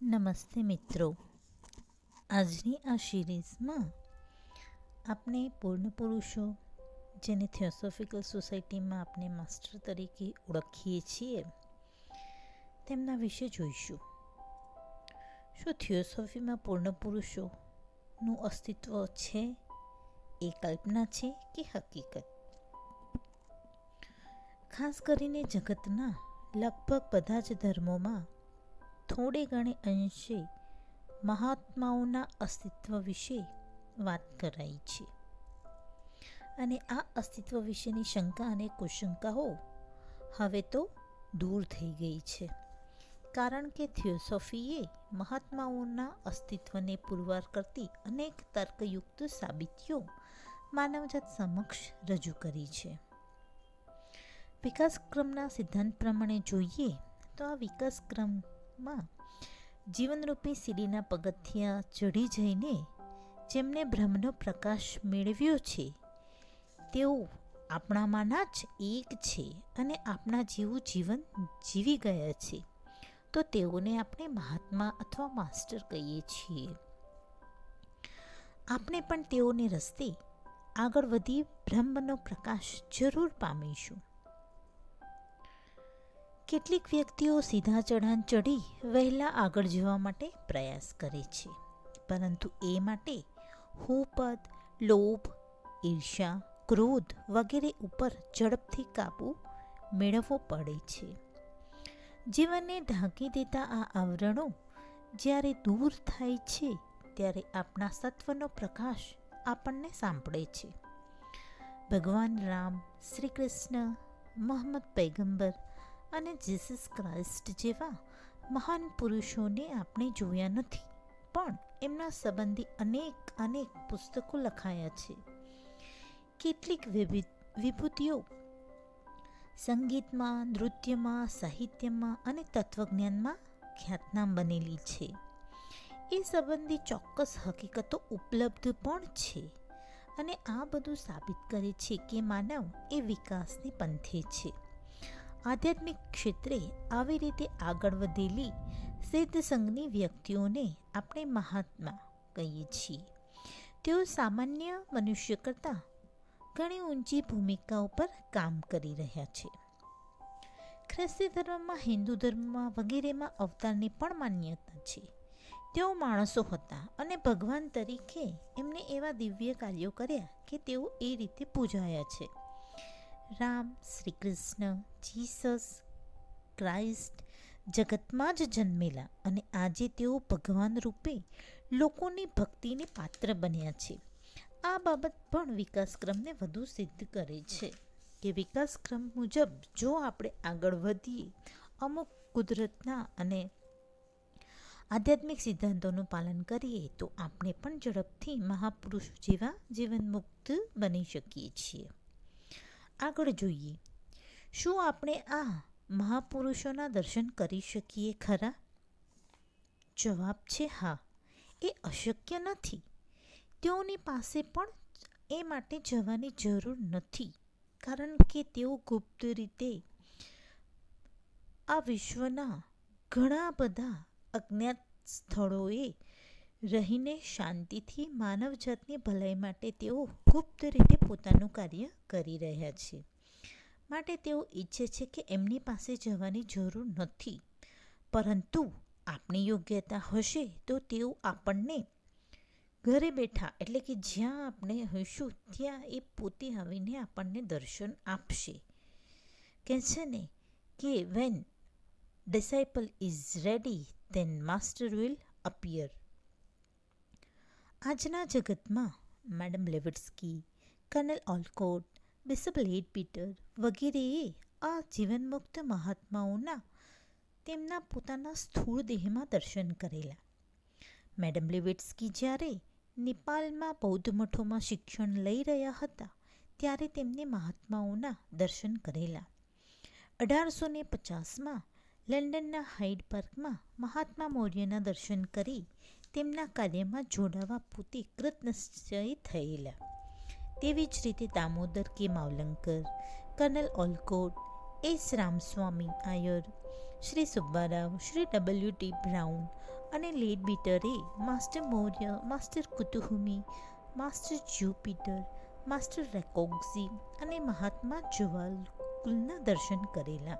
નમસ્તે મિત્રો. આજની આ સિરીઝમાં આપણે પૂર્ણ પુરુષો, જેને થિયોસોફિકલ સોસાયટીમાં આપણે માસ્ટર તરીકે ઓળખીએ છીએ, તેમના વિશે જોઈશું. શું થિયોસોફીમાં પૂર્ણ પુરુષોનું અસ્તિત્વ છે? એ કલ્પના છે કે હકીકત? ખાસ કરીને જગતના લગભગ બધા જ ધર્મોમાં થોડે ઘણે અંશે મહાત્માઓના અસ્તિત્વ વિશે વાત કરાઈ છે. અને આ અસ્તિત્વ વિશેની શંકા અને કુશંકાઓ હવે તો દૂર થઈ ગઈ છે, કારણ કે થિયોસોફીએ મહાત્માઓના અસ્તિત્વને પુરવાર કરતી અનેક તર્કયુક્ત સાબિતીઓ માનવજાત સમક્ષ રજૂ કરી છે. વિકાસક્રમના સિદ્ધાંત પ્રમાણે જોઈએ તો આ વિકાસક્રમમાં જીવનરૂપી સીડીના પગથિયાં ચઢી જઈને જેમને બ્રહ્મનો પ્રકાશ મેળવ્યો છે તેઓ આપણામાંના જ એક છે અને આપણા જેવું જીવન જીવી ગયા છે, તો તેઓને આપણે મહાત્મા અથવા માસ્ટર કહીએ છીએ. આપણે પણ તેઓને રસ્તે આગળ વધી બ્રહ્મનો પ્રકાશ જરૂર પામીશું. કેટલીક વ્યક્તિઓ સીધા ચઢાણ ચડી વહેલા આગળ જવા માટે પ્રયાસ કરે છે, પરંતુ એ માટે હુંપદ, લોભ, ઈર્ષ્યા, ક્રોધ વગેરે ઉપર ઝડપથી કાબૂ મેળવવો પડે છે. જીવનને ઢાંકી દેતા આ આવરણો જ્યારે દૂર થાય છે ત્યારે આપણા સત્વનો પ્રકાશ આપણને સાંપડે છે. ભગવાન રામ, શ્રી કૃષ્ણ, મોહમ્મદ પૈગંબર અને જીસસ ક્રાઇસ્ટ જેવા મહાન પુરુષોને આપણે જોયા નથી, પણ એમના સંબંધી અનેક પુસ્તકો લખાયા છે. કેટલીક વિભૂતિઓ સંગીતમાં, નૃત્યમાં, સાહિત્યમાં અને તત્વજ્ઞાનમાં ખ્યાતનામ બનેલી છે. એ સંબંધી ચોક્કસ હકીકતો ઉપલબ્ધ પણ છે, અને આ બધું સાબિત કરે છે કે માનવ એ વિકાસને પંથે છે. આધ્યાત્મિક ક્ષેત્રે આવી રીતે આગળ વધેલી સિદ્ધ સંઘની વ્યક્તિઓને આપણે મહાત્મા કહીએ છીએ. તેઓ સામાન્ય મનુષ્ય કરતાં ઘણી ઊંચી ભૂમિકાઓ પર કામ કરી રહ્યા છે. ખ્રિસ્તી ધર્મમાં, હિન્દુ ધર્મમાં વગેરેમાં અવતારની પણ માન્યતા છે. તેઓ માણસો હતા અને ભગવાન તરીકે એમને એવા દિવ્ય કાર્યો કર્યા કે તેઓ એ રીતે પૂજાયા છે. રામ, શ્રી કૃષ્ણ, જીસસ ક્રાઇસ્ટ જગતમાં જ જન્મેલા અને આજે તેઓ ભગવાન રૂપે લોકોની ભક્તિને પાત્ર બન્યા છે. આ બાબત પણ વિકાસક્રમને વધુ સિદ્ધ કરે છે કે વિકાસક્રમ મુજબ જો આપણે આગળ વધીએ, અમુક કુદરતના અને આધ્યાત્મિક સિદ્ધાંતોનું પાલન કરીએ, તો આપણે પણ ઝડપથી મહાપુરુષ જેવા જીવનમુક્ત બની શકીએ છીએ. આગળ જોઈએ, શું આપણે આ મહાપુરુષોના દર્શન કરી શકીએ ખરા? જવાબ છે હા. એ અશક્ય નથી. તેઓની પાસે પણ એ માટે જવાની જરૂર નથી, કારણ કે તેઓ ગુપ્ત રીતે આ વિશ્વના ઘણા બધા અજ્ઞાત સ્થળોએ રહીને શાંતિથી માનવજાતની ભલાઈ માટે તેઓ ગુપ્ત રીતે પોતાનું કાર્ય કરી રહ્યા છે. માટે તેઓ ઈચ્છે છે કે એમની પાસે જવાની જરૂર નથી, પરંતુ આપણી યોગ્યતા હશે તો તેઓ આપણને ઘરે બેઠા, એટલે કે જ્યાં આપણે હોઈશું ત્યાં એ પોતે આવીને આપણને દર્શન આપશે. કહે છે ને કે when disciple is ready then master will appear. આજના જગતમાં madam Blavatsky, colonel Olcott, bishop Leadbeater વગેરેએ આ જીવનમુક્ત મહાત્માઓના તેમના પોતાના સ્થૂળ દેહમાં દર્શન કરેલા. મેડમ બ્લેવટ્સ્કી જ્યારે નેપાળમાં બૌદ્ધ મઠોમાં શિક્ષણ લઈ રહ્યા હતા ત્યારે તેમને મહાત્માઓના દર્શન કરેલા. 1850માં લંડનના હાઇડ પાર્કમાં મહાત્મા મૌર્યના દર્શન કરી તેમના કાર્યમાં જોડાવા પોતે કૃતનિશ્ચયી થયેલા. તેવી જ રીતે Damodar K Mavalankar, colonel Olcott, S Ramaswami Iyer, Shri Subbarao, Shri W T. Brown અને લેડ બીટરે master Morya, master Kuthumi, master Jupiter, master Rakoczi અને મહાત્મા જવાલકુલના દર્શન કરેલા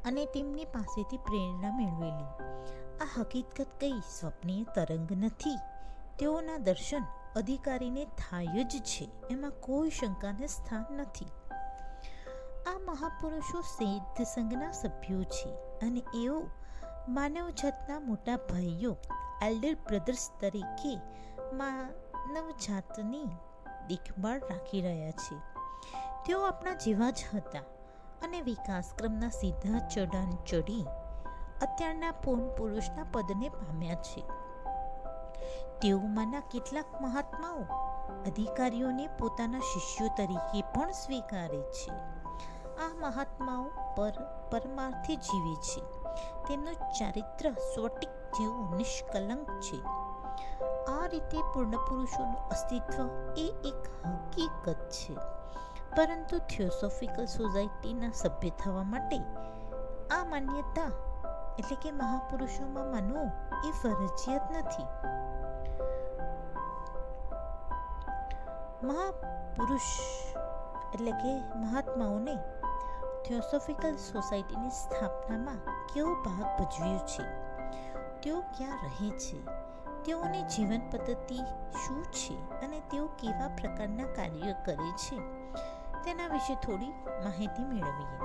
અને તેમની પાસેથી પ્રેરણા મેળવેલી. આ હકીકત કઈ સ્વપ્નીય તરંગ નથી. તેઓના દર્શન અધિકારીને થાય જ છે, એમાં કોઈ શંકાને સ્થાન નથી. આ મહાપુરુષો સિદ્ધ સંઘના સભ્યો છે અને એઓ માનવજાતના મોટા ભાઈઓ, એલ્ડર બ્રધર્સ તરીકે માનવજાતની દેખભાળ રાખી રહ્યા છે. તેઓ આપણા જેવા જ હતા અને વિકાસક્રમના સીધા ચઢાણ ચઢી અત્યારના પૂર્ણ પુરુષના પદને પામ્યા છે. તેઓમાંના કેટલાક મહાત્માઓ અધિકારીઓને પોતાના શિષ્યો તરીકે પણ સ્વીકારે છે. આ મહાત્માઓ પરમાર્થે જીવે છે. તેમનું ચારિત્ર સ્ફટિક જેવું નિષ્કલંક છે. આ રીતે પૂર્ણ પુરુષોનું અસ્તિત્વ એ એક હકીકત છે, પરંતુ થિયોસોફિકલ સોસાયટીના સભ્ય થવા માટે આ માન્યતા એટલે કે મહાપુરુષોમાં માનવું એ ફરજિયાત નથી. મહાપુરુષ એટલે કે મહાત્માઓને થિયોસોફિકલ સોસાયટીની સ્થાપનામાં કેવો ભાગ ભજવ્યો છે, તેઓ ક્યાં રહે છે, તેઓની જીવન પદ્ધતિ શું છે અને તેઓ કેવા પ્રકારના કાર્ય કરે છે, તેના વિશે થોડી માહિતી મેળવીએ.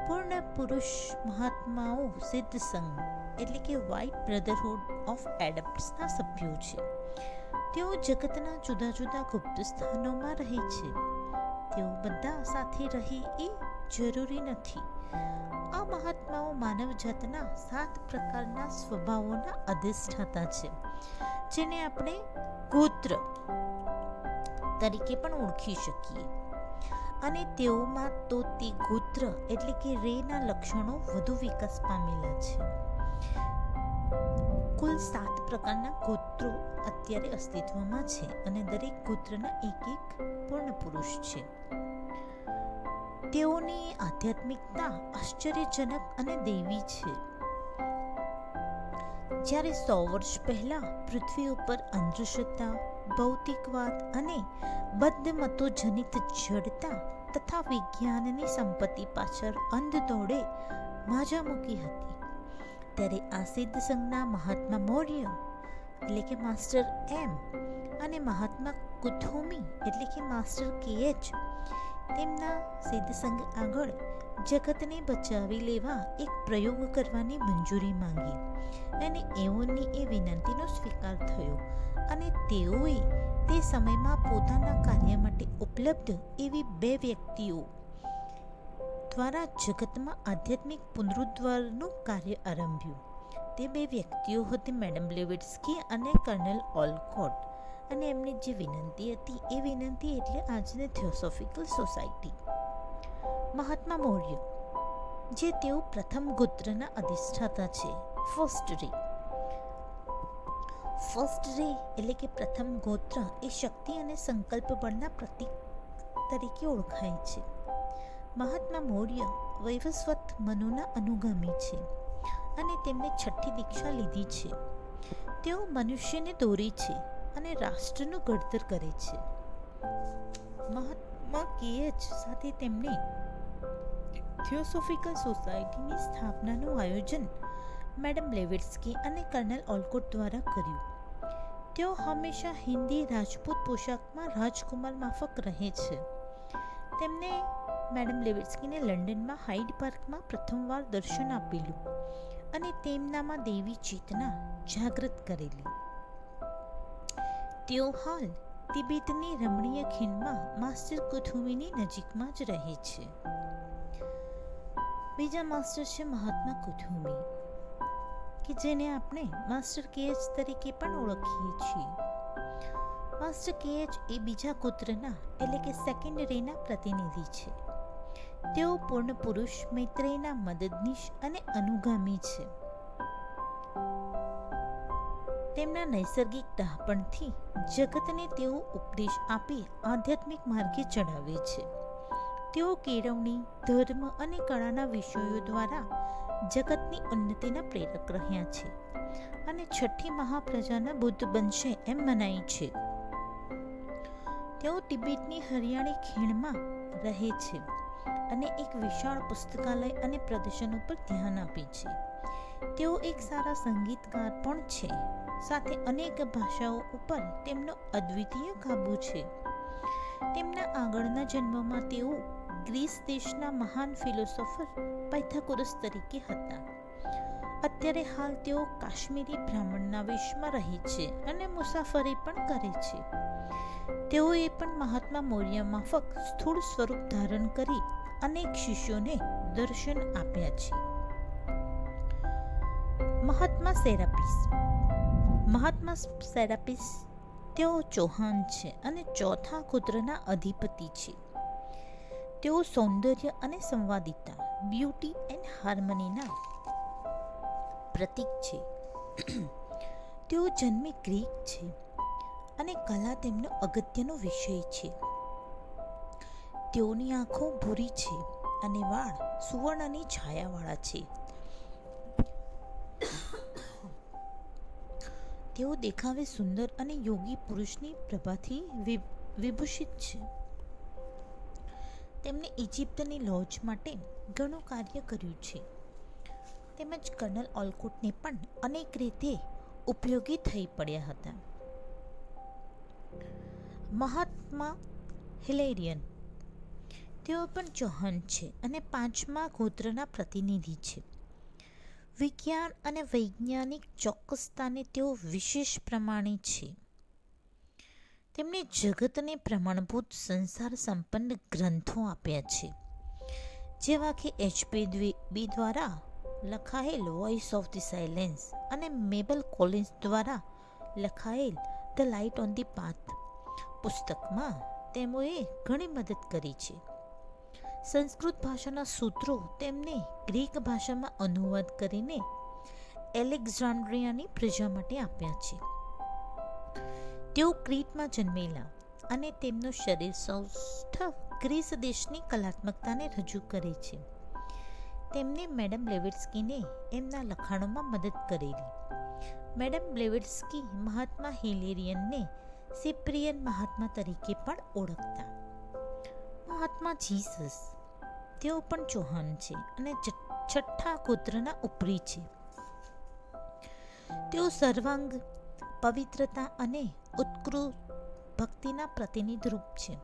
પૂર્ણ પુરુષ મહાત્માઓ સિદ્ધ સંઘ એટલે કે વ્હાઇટ બ્રધરહુડ ઓફ એડપ્ટ્સના સભ્યો છે. તેઓ જગતના જુદા જુદા ગુપ્ત સ્થાનોમાં રહે છે. તેઓ બધા સાથે રહે એ જરૂરી નથી. આ મહાત્માઓ માનવજાતના 7 પ્રકારના સ્વભાવોના અધિષ્ઠાતા છે, જેને આપણે ગોત્ર તરીકે પણ ઓળખી શકીએ. અને તેઓમાં તો તે ગોત્ર એટલે કે રેના લક્ષણો વધુ વિકાસ પામેલા છે. કુલ 7 પ્રકારના ગોત્રો અત્યારે અસ્તિત્વમાં છે અને દરેક ગોત્રના એક પૂર્ણ પુરુષ છે. તેઓની આધ્યાત્મિકતા આશ્ચર્યજનક અને દૈવી છે. જ્યારે 100 વર્ષ પહેલા પૃથ્વી ઉપર અંધશ્રદ્ધા, ભૌતિકવાદ અને બદ્ધમતો જનિત જડતા તથા વિજ્ઞાનની સંપત્તિ પાછળ અંધ દોડે માજા મૂકી હતી, ત્યારે આ સિદ્ધ સંઘના મહાત્મા મૌર્ય એટલે કે માસ્ટર એમ અને મહાત્મા કુથુમી એટલે કે માસ્ટર KH તેમના સિદ્ધ સંઘ આગળ જગતને બચાવી લેવા એક પ્રયોગ કરવાની મંજૂરી માંગી અને એઓની એ વિનંતીનો સ્વીકાર થયો અને તેઓએ તે સમયમાં પોતાના કાર્ય માટે ઉપલબ્ધ એવી 2 વ્યક્તિઓ દ્વારા જગતમાં આધ્યાત્મિક પુનરુદ્ધારનું કાર્ય આરંભ્યું. તે 2 વ્યક્તિઓ હતી મેડમ બ્લેવેટ્સ્કી અને કર્નલ ઓલકોટ. અને એમની જે વિનંતી હતી એ વિનંતી એટલે આજની થિયોસોફિકલ સોસાયટી. મહાત્મા મૌર્ય, જે તેઓ પ્રથમ ગોત્રના અધિષ્ઠાતા છે. ફર્સ્ટ રે એટલે કે પ્રથમ ગોત્ર એ શક્તિ અને સંકલ્પ બળના પ્રતીક તરીકે ઓળખાય છે. મહાત્મા મૌર્ય વૈવસ્વત મનુના અનુગામી છે અને તેમને 6ઠ્ઠી દીક્ષા લીધી છે. તેઓ મનુષ્યને દોરે છે અને રાષ્ટ્રનું ઘડતર કરે છે. મહાત્મા KH સાથે તેમણે થિયોસોફિકલ સોસાયટીની સ્થાપનાનું આયોજન મેડમ બ્લેવેટ્સ્કી અને કર્નલ ઓલકોટ દ્વારા કર્યું. તેઓ હંમેશા હિન્દી રાજપૂત પોશાકમાં રાજકુમાર માફક રહે છે. તેમને મેડમ બ્લેવેટ્સ્કીને લંડનમાં હાઇડ પાર્કમાં પ્રથમવાર દર્શન આપેલું અને તેમનામાં દૈવી ચેતના જાગૃત કરેલી. તેઓ હાલ તિબેટની રમણીય ખીણમાં માસ્ટર કુથુમીની નજીકમાં જ રહે છે. બીજા માસ્ટર છે મહાત્મા કુથુમી, કે જેને આપણે માસ્ટર KH તરીકે પણ ઓળખીએ છીએ. માસ્ટર KH એ બીજા ગોત્રના એટલે કે સેકન્ડ રેના પ્રતિનિધિ છે. તેઓ પૂર્ણ પુરુષ મૈત્રેયના મદદનીશ અને અનુગામી છે. તેમના નૈસર્ગિક ડહાપણથી જગતને તેઓ ઉપદેશ આપી આધ્યાત્મિક માર્ગે ચડાવે છે. તેઓ કેળવણી, ધર્મ અને કળાના વિષયો દ્વારા જગતની ઉન્નતિના પ્રેરક રહ્યા છે અને છઠ્ઠી મહાપ્રજાના બુદ્ધ બનશે એમ મનાય છે. તેઓ તિબેટની હરિયાળી ખીણમાં રહે છે અને એક વિશાળ પુસ્તકાલય અને પ્રદર્શન ઉપર ધ્યાન આપે છે. તેઓ એક સારા સંગીતકાર પણ છે, સાથે અનેક ભાષાઓ ઉપર તેમનો અદ્વિતીય કાબૂ છે. તેમના આગળના જન્મમાં તેઓ ગ્રીસ દેશના મહાન ફિલોસોફર પાયથાગોરસ તરીકે હતા. અત્યારે હાલ તેઓ કાશ્મીરી બ્રાહ્મણના વેશમાં રહે છે અને મુસાફરી પણ કરે છે. તેઓએ પણ મહાત્મા મૌર્ય માફક સ્થૂળ સ્વરૂપ ધારણ કરી અનેક શિષ્યોને દર્શન આપ્યા છે. મહાત્મા સેરાપીસ તેઓ ચૌહાણ છે અને ચોથા ગોત્રના અધિપતિ છે. તેઓ સૌંદર્ય અને સંવાદિતા, બ્યુટી એન્ડ હાર્મનીના પ્રતીક છે. તેઓ જન્મે ગ્રીક છે અને કલા તેમનો અગત્યનો વિષય છે. તેઓની આંખો ભૂરી છે અને વાળ સુવર્ણની છાયાવાળા છે. તેઓ દેખાવે સુંદર અને યોગી પુરુષની પ્રભાથી વિભૂષિત છે. તેમણે ઇજિપ્તની લોજ માટે ઘણું કાર્ય કર્યું છે તેમજ કર્નલ ઓલકોટને પણ અનેક રીતે ઉપયોગી થઈ પડ્યા હતા. મહાત્મા હિલેરિયન તેઓ પણ ચૌહાણ છે અને પાંચમા ગોત્રના પ્રતિનિધિ છે. વિજ્ઞાન અને વૈજ્ઞાનિક ચોક્કસતાને તેઓ વિશેષ પ્રમાણે છે. તેમણે જગતને પ્રમાણભૂત સંસાર સંપન્ન ગ્રંથો આપ્યા છે, જેવા કે H.P. દ્વારા લખાયેલ વોઇસ ઓફ ધ સાયલેન્સ અને મેબલ કોલિન્સ દ્વારા લખાયેલ the light on the path પુસ્તકમાં તેઓએ ઘણી મદદ કરી છે. સંસ્કૃત ભાષાના સૂત્રો તેમને ગ્રીક ભાષામાં અનુવાદ કરીને એલેક્ઝાન્ડ્રિયાની પ્રજા માટે આપ્યા છે. તેઓ ક્રીટમાં જન્મેલા અને તેમનું શરીર સૌષ્ઠવ ગ્રીસ દેશની કલાત્મકતાને રજૂ કરે છે. તેમને મેડમ બ્લેવેટ્સ્કીને એમના લખાણોમાં મદદ કરેલી. મેડમ બ્લેવેટ્સ્કી મહાત્મા હિલેરિયનને સિપ્રિયન મહાત્મા તરીકે પણ ઓળખતા. મહાત્મા જીસસ તેઓ પણ ચૌહાણ છે અને છઠ્ઠા ગોત્રના ઉપરી છે. તેઓ સર્વાંગ, પવિત્રતા અને ઉત્કૃષ્ટ ભક્તિના પ્રતિનિધિરૂપ છે.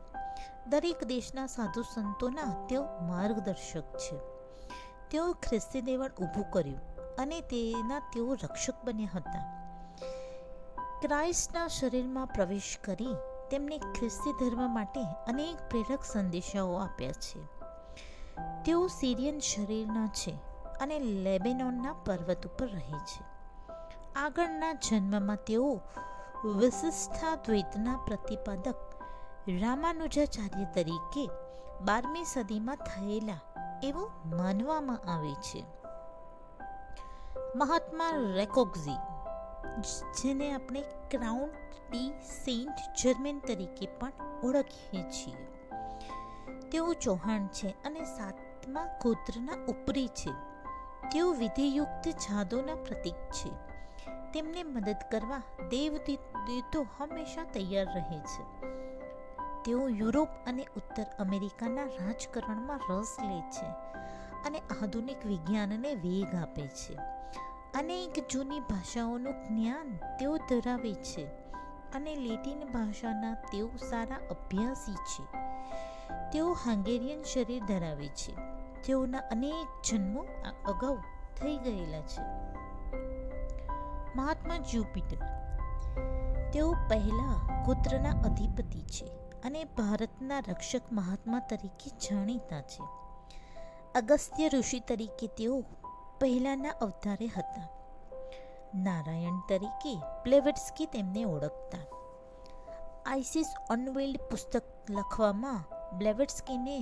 દરેક દેશના સાધુ સંતોના તેઓ માર્ગદર્શક છે. તેઓ ખ્રિસ્તી દેવળ ઊભું કર્યું અને તેના તેઓ રક્ષક બન્યા હતા. ક્રાઇસ્ટના શરીરમાં પ્રવેશ કરી તેમણે ખ્રિસ્તી ધર્મ માટે અનેક પ્રેરક સંદેશાઓ આપ્યા છે. તેઓ સિરિયન શરીરના છે અને લેબેનોનના પર્વત ઉપર રહે છે. આગળના જન્મમાં તેઓ વિશિષ્ટાદ્વૈતના પ્રતિપાદક રામાનુજાચાર્ય તરીકે 12મી સદીમાં થયેલા એવું માનવામાં આવે છે. મહાત્મા રેકોક્ઝી, જેને આપણે ક્રાઉન્ટ ડી સેન્ટ જર્મેન તરીકે પણ ઓળખીએ છીએ, તેઓ ચૌહાણ છે અને 7મા ગોત્રના ઉપરી છે. તેઓ વિધિયુક્ત જાદુના પ્રતીક છે. તેમને મદદ કરવા દેવદૂતો હંમેશા તૈયાર રહે છે. તેઓ યુરોપ અને ઉત્તર અમેરિકાના રાજકારણમાં રસ લે છે અને આધુનિક વિજ્ઞાનને વેગ આપે છે. અનેક જૂની ભાષાઓનું જ્ઞાન તેઓ ધરાવે છે અને લેટિન ભાષાના તેઓ સારા અભ્યાસી છે. તેઓ હંગેરિયન શરીર ધરાવે છે. તેઓના અનેક જન્મો અગાઉ થઈ ગયેલા છે. મહાત્મા જ્યુપિટર તેઓ પહેલા ગોત્રના અધિપતિ છે અને ભારતના રક્ષક મહાત્મા તરીકે જાણીતા છે. અગસ્ત્ય ઋષિ તરીકે તેઓ પહેલાના અવતારે હતા. નારાયણ તરીકે બ્લેવેટ્સ્કી તેમને ઓળખતા. આઇસિસ અનવેલ્ડ પુસ્તક લખવામાં બ્લેવેટ્સ્કીને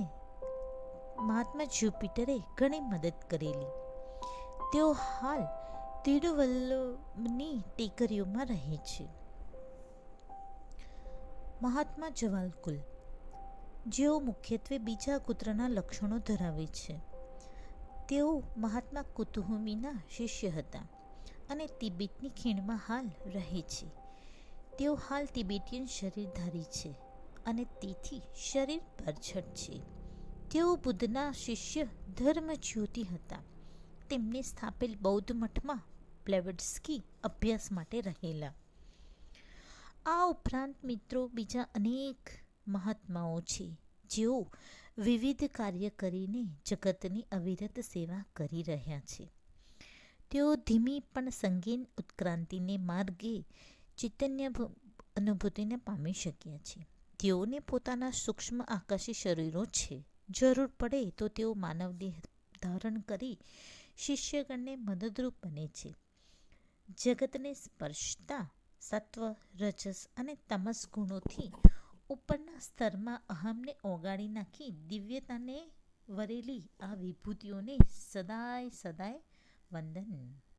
મહાત્મા જ્યુપિટરે ઘણી મદદ કરેલી. તેઓ હાલ તિરુવલ્લુવરની ટેકરીઓમાં રહે છે. મહાત્મા જવાલકુલ જેઓ મુખ્યત્વે બીજા કૂતરાના લક્ષણો ધરાવે છે. તેઓ મહાત્મા કુતુહુમીના શિષ્ય હતા અને તિબેટની ખીણમાં હાલ રહે છે. તેઓ હાલ તિબેટિયન શરીરધારી છે અને તેથી શરીર ભરછટ છે. તેઓ બુદ્ધના શિષ્ય ધર્મજ્યોતિ હતા. તેમને સ્થાપેલ બૌદ્ધ મઠમાં બ્લેવડસ્કી અભ્યાસ માટે રહેલા. આ ઉપરાંત મિત્રો બીજા અનેક મહાત્માઓ છે જેઓ વિવિધ કાર્ય કરીને જગતની અવિરત સેવા કરી રહ્યા છે. તેઓ ધીમી પણ સંગીન ઉત્ક્રાંતિને માર્ગે ચૈતન્ય અનુભૂતિને પામી શક્યા છે. તેઓને પોતાના સૂક્ષ્મ આકાશી શરીરો છે. જરૂર પડે તો તેઓ માનવ દેહ ધારણ કરી શિષ્યગણને મદદરૂપ બને છે. જગતને સ્પર્શતા સત્વ, રજસ અને તમસ ગુણોથી ઉપરના સ્તરમાં અહમને ઓગાળી નાખી દિવ્યતાને વરેલી આ વિભૂતિઓને સદાય સદાય વંદન.